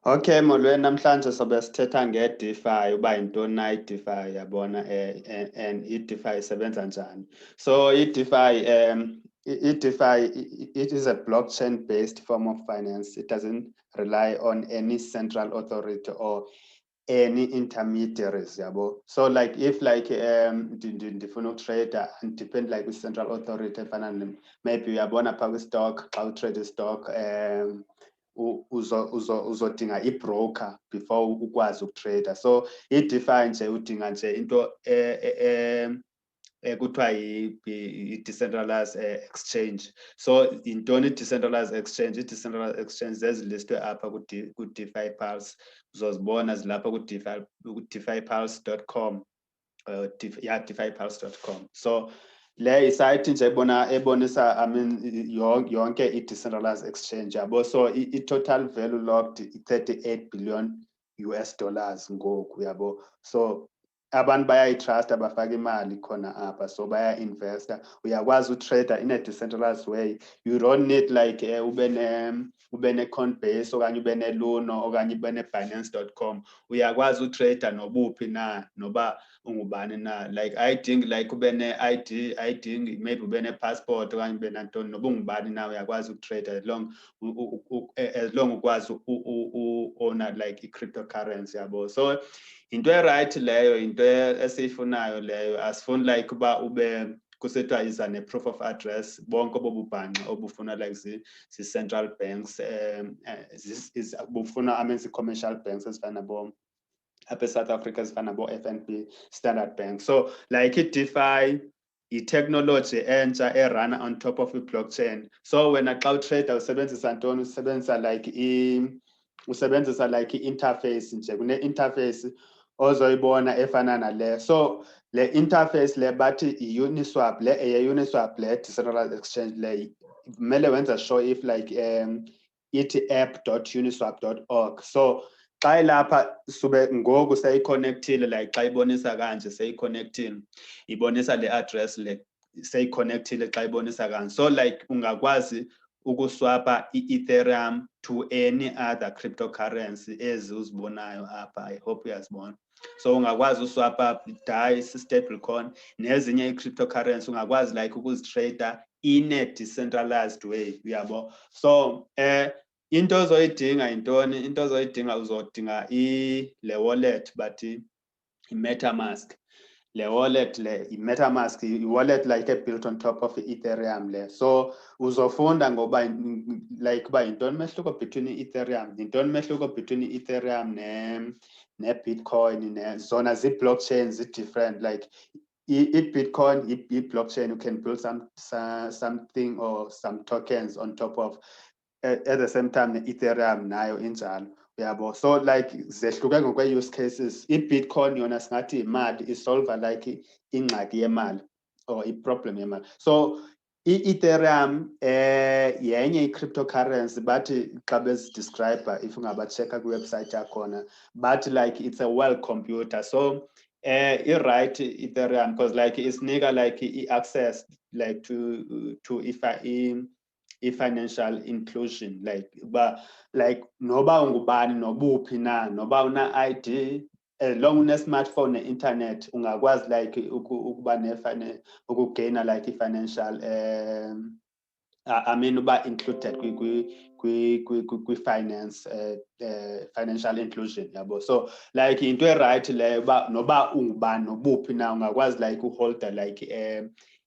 Okay, molweni namhlanje sobe sithetha nge-DeFi uba yintoni na i-DeFi yabona and i-DeFi isebenza njani. So i-DeFi i-DeFi it is a blockchain based form of finance. It doesn't rely on any central authority or any intermediaries yabo. So like if like ndifuna utrade and depend like with central authority efana maybe uyabona phaa kwi-stock xa utrade stock uzodinga i-broker before ukwazi ukutrader. So i-DeFi nje udinga nje into kuthiwa i-decentralized exchange. So yintoni i-decentralized exchange? I-decentralized exchange zezilistwe apha ku-DeFi Pulse, uzozibona zilapha ku-defipulse.com, defipulse.com. So le isayithi nje ebonisa I mean yonke i-decentralized exchange yabo. So i-total value locked i-38 billion US dollars ngoku yabo. So abantu bayayitrust abafaka imali khona apha, so baya-investa. Uyakwazi utrader in a decentralized way. You don't need like ube ne-Coinbase okanye ube ne-Luno okanye ube ne-Binance.com. Uyakwazi utrader nobuphi na, noba ungubani na. Like ayidingi like ube ne-ID, ayidingi maybe ube ne-passport okanye ube nantoni, noba ungubani na uyakwazi ukutrader as long ukwazi u-owner like i-cryptocurrency yabo. So into right leyo, into esiyifunayo leyo. Asifuni like uba ube kusithiwa iza ne-proof of address. Bonke obo bubhanxa obufuna like zi-central banks bufuna zi-commercial banks ezifana nabo apha eSouth Africa ezifana nabo-FNB, Standard Bank. So like i-DeFi i-technology entsha erun on top of i-blockchain. So wena xa utrader usebenzisa ntoni? Usebenzisa like i-interface nje. Kune-interface ozoyibona efana nale. So le interface le bathi i-uniswap, le eye-uniswap le decentralized exchange le kumele wenza sure if like ithi app.uniswap.org. So xa ilapha sube ngoku seyiconnectile, like xa ibonisa kanje seyiconnectile, ibonisa le address le seyiconnectile xa ibonisa kanje. So like ungakwazi ukuswapa i-Ethereum to any other cryptocurrency ezi uzibonayo apha. I hope uyazibona. So ungakwazi uswapa DAI, stablecoin, nezinye i-cryptocurrency ungakwazi like ukuzitrader in a decentralized way, uyabo. So into ozoyidinga yintoni? Into ozoyidinga uzodinga le wallet bathi i-MetaMask. Le wallet le i-MetaMask i-wallet like built on top of Ethereum le. So uzofunda ngoba like uba yintoni mehluko between i-Ethereum, yintoni mehluko between i-Ethereum ne-Bitcoin, zona zi-blockchain zi-different. Like i-Bitcoin i-blockchain, you can build something or some tokens on top of. At the same time ne-Ethereum nayo injalo, uyabo. So like zehluke ngokwe-use cases. I-Bitcoin yona singathi imali isolva like ingxaki yemali or i-problem yemali. So i-Ethereum yenye i-cryptocurrency bathi xa bezidescribe, if ungabachecka kwiwebsite yakhona, bathi like it's a world computer. So i-right Ethereum because like isinika like i-access like to i-financial inclusion, like like noba ungubani nobuphi na, noba una-ID, as long une-smartphone ne-internet ungakwazi like ukuba ukugaina like i-financial I mean uba included kwi-finance financial inclusion yabo. So like into right leyo uba noba ungubani nobuphi na ungakwazi like uholda like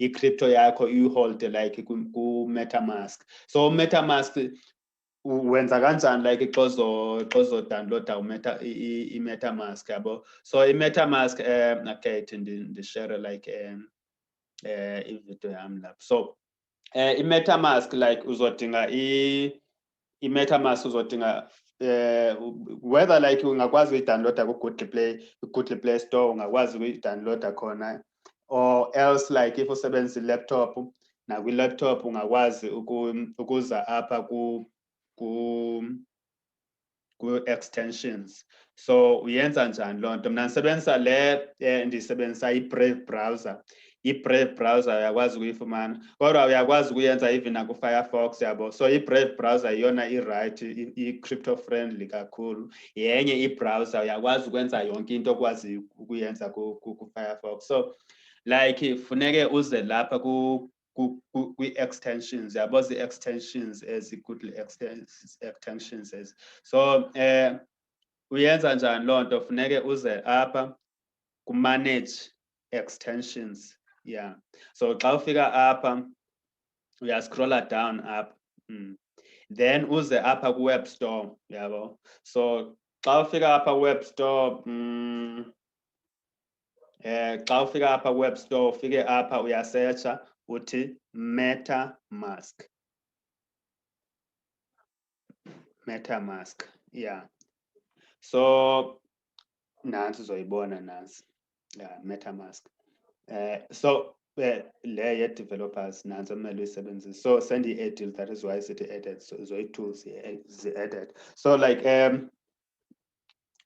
i-crypto yakho uyiholde like ku-MetaMask. So MetaMask wenza kanjani like xa uzodownloada i-MetaMask yabo. So i-MetaMask okay ndishare like ivideo yam lapha. So i-MetaMask like uzodinga i-MetaMask uzodinga whether like ungakwazi uyidownloada ku-Google Play Store, ungakwazi ukuyidownloada khona, or else like if usebenzisa i-laptop, nakwi-laptop ungakwazi ukuza apha ku-extensions. So uyenza njani loo nto? Mna ndisebenzisa le ndisebenzisa i-Brave browser. i-Brave browser uyakwazi ukuyifumana kodwa uyakwazi ukuyenza even naku-Firefox yabo. So i-Brave browser iyona i-right, i-crypto friendly kakhulu. Yenye i-browser uyakwazi ukwenza yonke into okwazi ukuyenza ku-Firefox. So like funeke uze lapha kwi-extensions yabo, zi-extensions good extensions. So uyenza njani loo nto? Funeke uze apha ku-manage extensions. Yeah, so xa ufika apha uyascrolla down up, then uze apha ku-web store yabo. So xa ufika apha ku-web store, xa ufika apha ku-web store ufike apha uyasearcha uthi MetaMask. Yeah, so nansi uzoyibona nansi. Yeah, MetaMask. So le ye-developers nanso kumele uyisebenzise. So send i-edit, that is why sithi edit. So zoyi-tools zi-edit. So like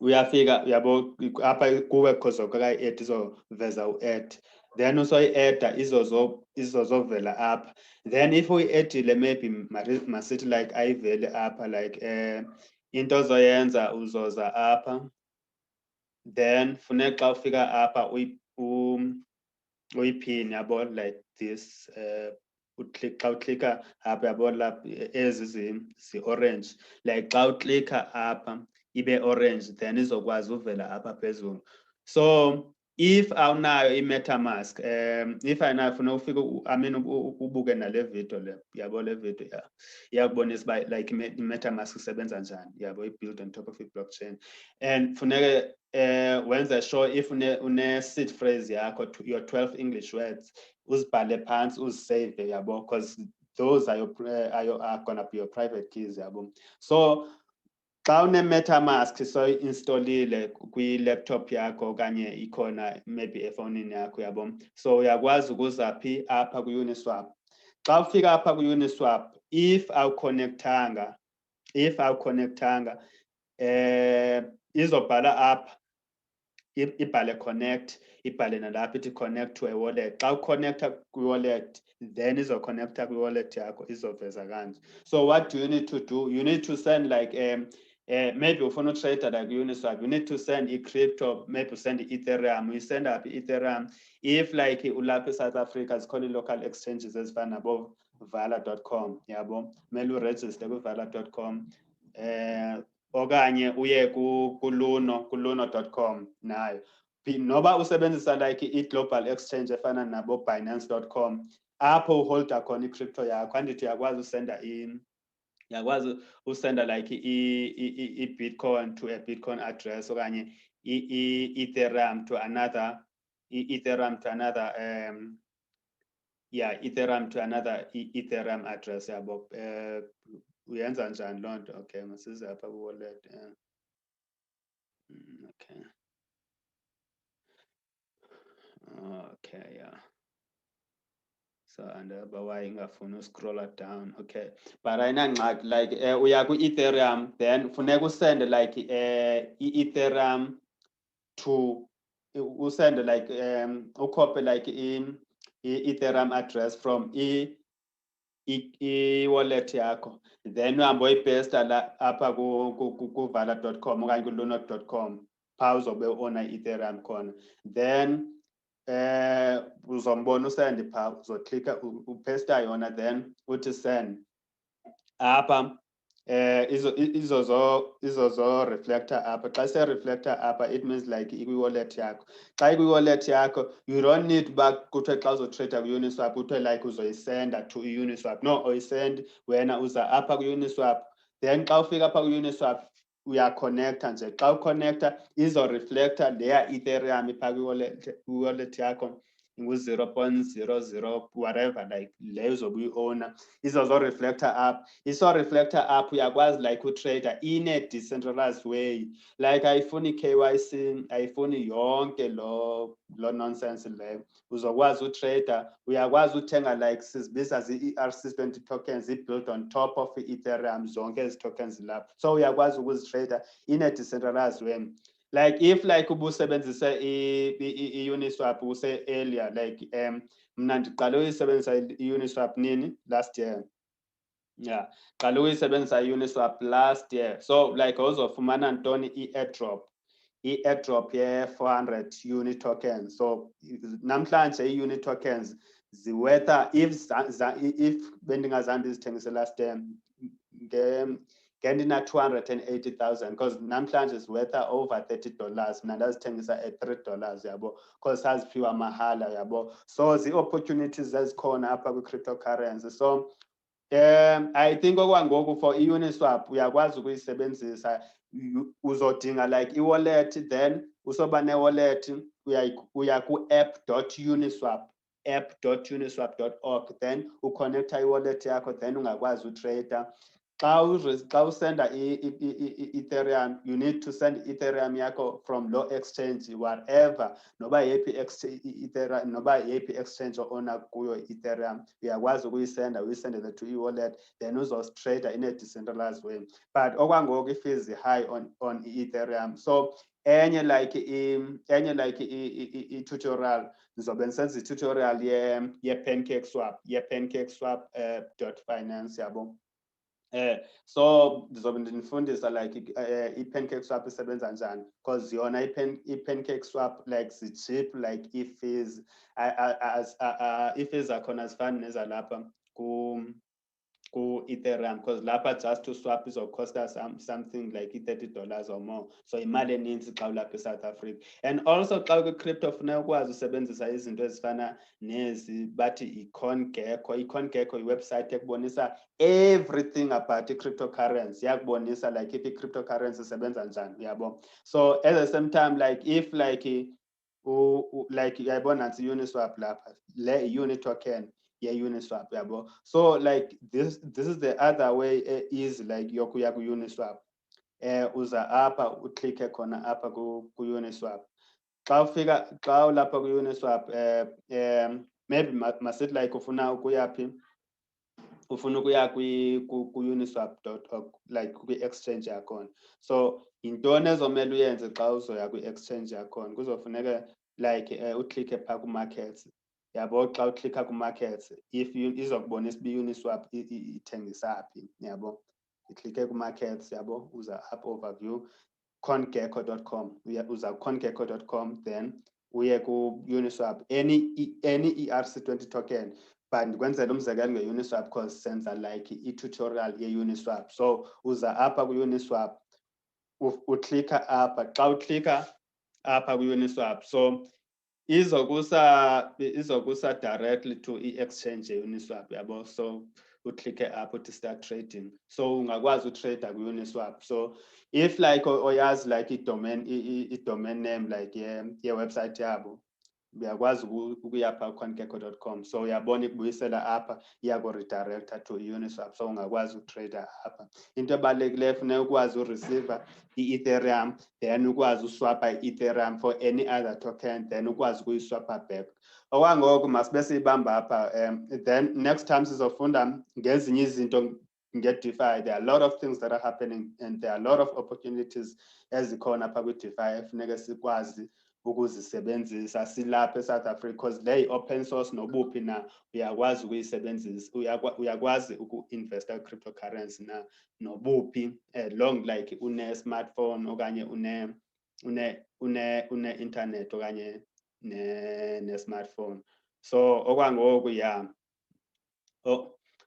uyafika yabo apha kuwe khozokaka i-add izoveza u-add, then usoyi-edda izozovela apha. Then if uyi-edile maybe masithi like ayiveli apha, like into ozoyenza uzoza apha, then funeka xa ufika apha uyiphini yabo like this, xa uklika apha yabo lapha ezi zi-orange, like xa uklika apha ibe orange, then izokwazi uvela apha phezulu. So if awunayo i-MetaMask, if ayinayo funa ufike ubuke nale video le yabo, le video iyakubonisa uba like i-MetaMask isebenza njani yabo, i-build on top of i-blockchain. And funeke wenze sure if une-seed phrase yakho, your 12 English words, uzibhale phansi, uzisave yabo, because those are gonna be your private keys yabo. So xa une-MetaMask soyi-installile kwi-laptop yakho okanye ikhona maybe efowunini yakho yabo, so uyakwazi ukuza phi apha ku-Uniswap. Xa ufika apha ku-Uniswap, if awuconnectanga izobhala apha, ibhale connect, ibhale nalapha ithi connect to a wallet. Xa uconnecta kwi-wallet, then izoconnecta kwi-wallet yakho, izoveza kanje. So what do you need to do? You need to send like maybe ufuna utrader like Uniswap, you need to send i-crypto, maybe send i-Ethereum, you send up i-Ethereum. If like ulapha eSouth Africa zikhona i-local exchanges ezifana nabo vala.com yabo, mele uregister ku-vala.com, okanye uye kuluno.com nayo. Noba usebenzisa like i-global exchange efana nabo binance.com, apho uholda khona i-crypto yakho, andithi uyakwazi usenda uyakwazi usenda like i-Bitcoin to a Bitcoin address, okanye i-Ethereum to another Ethereum to another Ethereum address yabo. Uyenza njani loo nto? Okay, masize apha ku-wallet. Okay, yeah. So and why ingafuni scroll down. Okay, but ayinangxaki, like uya ku-Ethereum, then funeka usende like i-Ethereum to usende like ukhophe like i-Ethereum address from i-wallet yakho, then uhambe uyipesta la apha ku-vala.com okanye ku-luno.com, phaa uzobe uona i-Ethereum khona. Then uzombona usend phaa, uzoklika upesta yona, then uthi send apha. Izozo reflector apha. Xa se-reflector apha, it means like ikwi-wallet yakho. Xa ikwi-wallet yakho, you don't need uba kuthiwe xa uzotrader ku-Uniswap kuthiwe like uzoyisenda to i-Uniswap. No, uyisend wena uza apha ku-Uniswap, then xa ufika apha ku-Uniswap uyaconnecta nje. Xa uconnecta izoreflecta leya Ethereum iphaa kwi-wallet yakho, ngu-0.00 whatever, like leyo uzobe uyi-owner, izozoreflector up. Iso-reflector up uyakwazi like utrader in a decentralized way, like ayifuni KYC, ayifuni yonke lo nonsense leyo. Uzokwazi utrader, uyakwazi uthenga like sizibiza zi-ERC20 tokens built on top of i-Ethereum, zonke ezi tokens lapho. So uyakwazi ukuzitrader in a decentralized way. like if like ubusebenzisa i-uniswap use earlier like mna ndiqale uyisebenzisa i-uniswap nini last year. Yeah, qale uyisebenzisa i-uniswap last year. So like uzofumana ntoni i-airdrop ye-400 uni tokens. So namhlanje i-uni tokens ziwetha if bendingazange ndizithengise last year ngendina 280,000 because namhlanje ziwetha over $30 mna ndazithengisa at $3 yabo because saziphiwa mahala yabo. So zii-opportunities ezikhona apha kwi-cryptocurrency. So I think okwangoku for i-uniswap uyakwazi ukuyisebenzisa, uzodinga like i-wallet, then usoba ne-wallet uya ku-app.uniswap.org, then uconnecta i-wallet yakho, then ungakwazi utrader. Xa usenda i-Ethereum, you need to send Ethereum yakho from lo exchange whatever, noba yephi Ethereum, noba yephi exchange ona kuyo Ethereum, uyakwazi ukuyisenda, uyisendele to e-wallet, then uzostrader in a decentralized way. But okwangoku i-fees high on Ethereum. So enye like i-tutorial ndizobe ndisenza i-tutorial ye-pancakeswap so ndizobe ndinifundisa like i-pancakeswap isebenza njani, because yona i-pancakeswap like cheap like i-fees i-fees zakhona zifani nezalapha ku-Ethereum, because lapha just to swap izocosta something like $30 or more. So imali eninzi xa ulapha eSouth Africa. And also xa kwi-crypto funeka ukwazi usebenzisa izinto ezifana nezi bathi i-CoinGecko. I-CoinGecko iwebsite ekubonisa everything about i-cryptocurrency, yakubonisa like if i-cryptocurrency isebenza njani, uyabo. So at the same time like if like like uyayibona nantsi i-uniswap lapha, le uni token ye-uniswap yabo. So like this is the other way easy like yokuya ku-uniswap. Uza apha uklikhe khona apha ku-uniswap. Xa ulapha ku-uniswap maybe masithi like ufuna ukuya phi, ufuna ukuya ku-uniswap.org like kwi-exchange yakhona. So yintoni ezomele uyenze xa uzoya kwi-exchange yakhona? Kuzofuneka like uklikhe phaa ku-markets yabo. Xa uklikha ku-markets, if izokubonisa uba i-uniswap ithengisa phi, yabo. Iklikhe ku-markets yabo, uza up overview coingecko.com, uza coingecko.com, then uye ku-uniswap any ERC20 token. But ndikwenzela umzekelo nge-uniswap because senza like i-tutorial ye-uniswap. So uza apha ku-uniswap, uklikha apha. Xa uklikha apha ku-uniswap, so izokusa directly to i-exchange ye-uniswap yabo. So uklikhe apha uthi start trading. So ungakwazi utrader ku-uniswap. So if like oyazi like i-domain name like ye-website yabo, uyakwazi ukuya phaa coingecko.com. So uyabona ikubuyisela apha, iyakuredirecta to i-uniswap. So ungakwazi utrader apha. Into ebalulekileyo funeka ukwazi ureceiver i-Ethereum, then ukwazi uswapha i-Ethereum for any other token, then ukwazi ukuyiswapha back. Okwangoku masibe siyibamba apha, then next time sizofunda ngezinye izinto nge-DeFi. There are a lot of things that are happening and there are a lot of opportunities ezikhona apha kwi-DeFi efuneka sikwazi ukuzisebenzisa silapha eSouth Africa, because le open source nobuphi na uyakwazi ukuyisebenzisa, uyakwazi uku-investa kwi-cryptocurrency na nobuphi, long like une-smartphone okanye une-internet okanye ne-smartphone. So okwangoku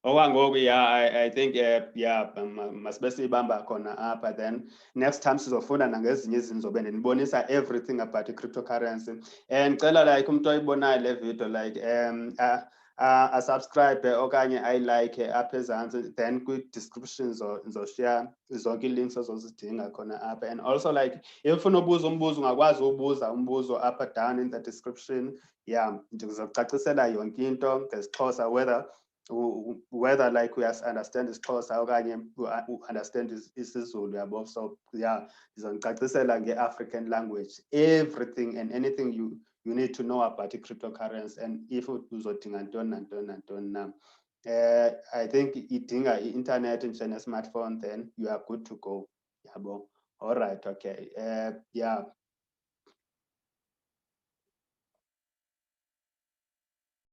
okwangoku I think masibe siyibamba khona apha, then next time sizofunda nangezinye izinto zobe ndinibonisa everything about i-cryptocurrency. And cela like umuntu oyibonayo le video like asubscribe okanye ayilike apha ezantsi, then kwi-description ndizoshare zonke i-links ozozidinga khona apha. And also like if ufuna ubuza umbuzo ungakwazi ubuza umbuzo apha down in the description. Ndizokucacisela yonke into ngesiXhosa, whether like we understand isiXhosa okanye understand isiZulu yabo. So ndizonicacisela nge-African language everything and anything you need to know about i-cryptocurrency, and if uzodinga ntoni nantoni nantoni na. I think idinga i-internet njene-smartphone, then you are good to go yabo. All right, okay.